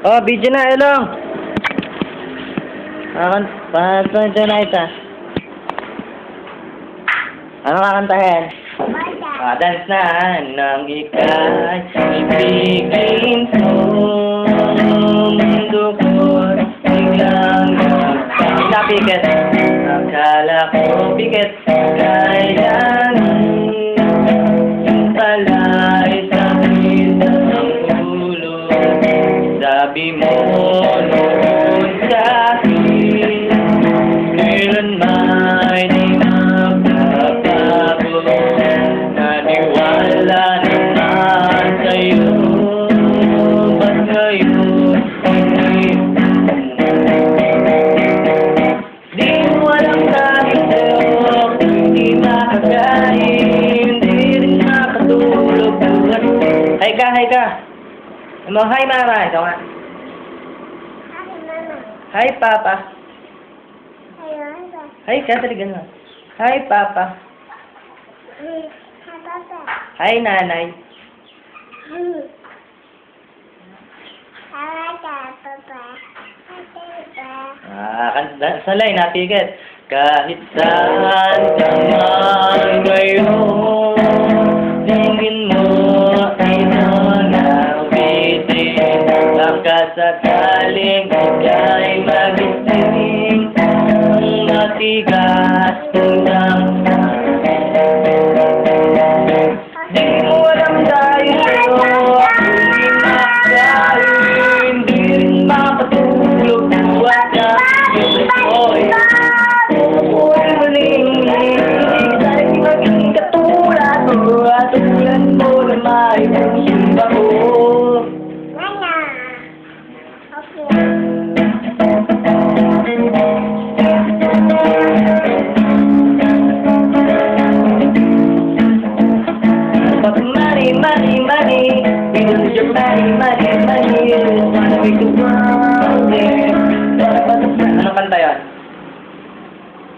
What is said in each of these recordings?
Oh, video na, Elong. Pakanta na ita. Ano kakantahin? Dance na nang ika'y ibigin ko. Mundo ko biglang napikit. Akala ko pikit. Kailangan pala'y sakit ng ulo. Sabi mo noon sa'kin, kailan may di magbabago. Naniwala naman sa'yo, ba't ngayon di mo alam dahil sa'yo, di makakain, di rin makatulog. Hay ka, hay ka. Ano, hi mama, ito nga. Hi papa. Hi ka, talaga nga. Hi papa. Hi nanay. Salay, napikit. Kahit saan ka man ngayon, tingin mo ay nangawitin. Baka sakaling ika'y magising, matigas ng di mo alam dahil sa'yo, hindi makakain, di rin makatulog. Buhat na yung ako'y muling dahil maging katulad mo, at tulad mo na may pusong ako. Money, we lose your money. Wanna make the world there. Anong kanta yan?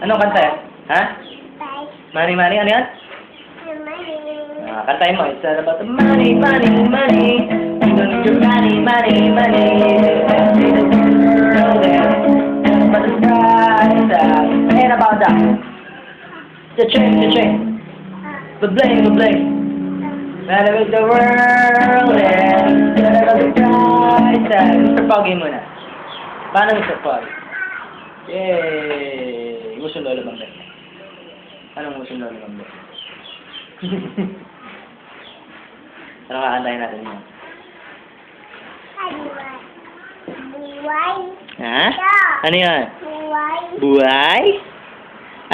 Anong kanta yan? Ha? Money, ano yan? Kantayin mo. It's all about the money. We don't need your money. Let's make the world there. But the price tag ain't about that. The chain. The bling. Gotta make the world end. Gotta go the price tag. Mr. Poggy muna. Paano Mr. Poggy? Yay! Gusto lolo bang bete? Anong gusto lolo bang bete? Ano kakantahin natin mo? Buhay. Ha? Ano yan? Buhay. Buhay?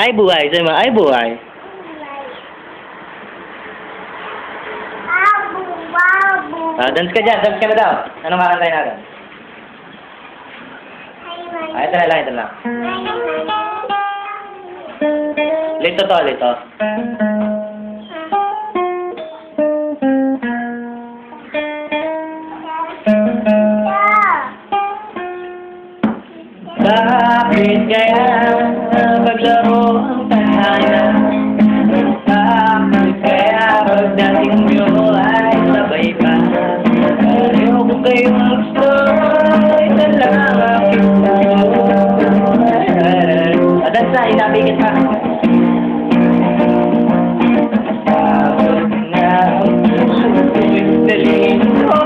Ay, buhay. Sabi mo, ay, buhay. Dance ka dyan. Dance ka na daw. Anong kakantahin natin? Ito lang. Lito. Bakit kaya maglaro ang tahanan? Bakit kaya pagdating nyo ay sabay pa? Ayoko kayong gusto, ito lang aking tao. Adansa, inabigit pa. Bakit nga ang puso ko'y talino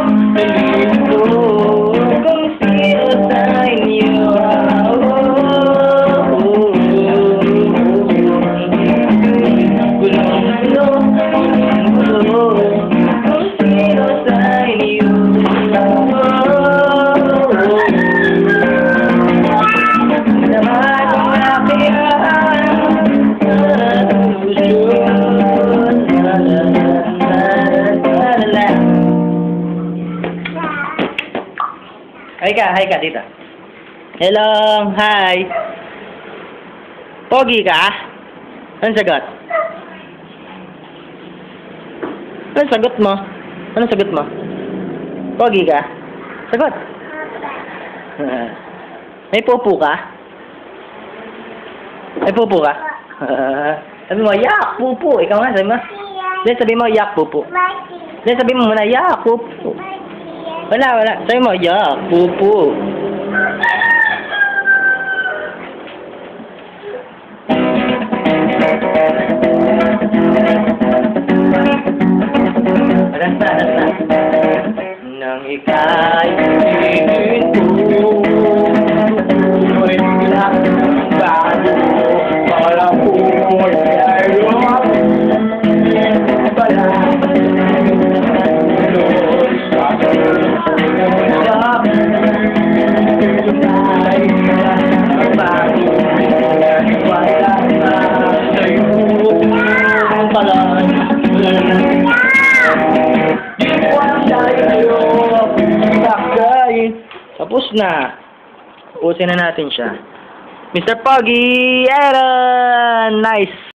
kung sino sa inyo. Hi ka, tita. Hello, hi. Pogi ka? Anong sagot? Anong sagot mo? Pogi ka? Sagot. May pupo ka? Sabi mo, yak, pupo. Ikaw nga, sabi mo. Sabi mo, yak, pupo. Sabi mo muna, yak, pupo. Wala. Sabi mo, yeah, pupu. Alas na. Nang ika'y hihinto, tuloy lang ang bago, para pupoy kayo. Bala, tuloy sa tunay ang bago, wala na sa'yo palan. Tapos na. Tapusin na natin siya. Mr. Poggy! Aaron! Nice!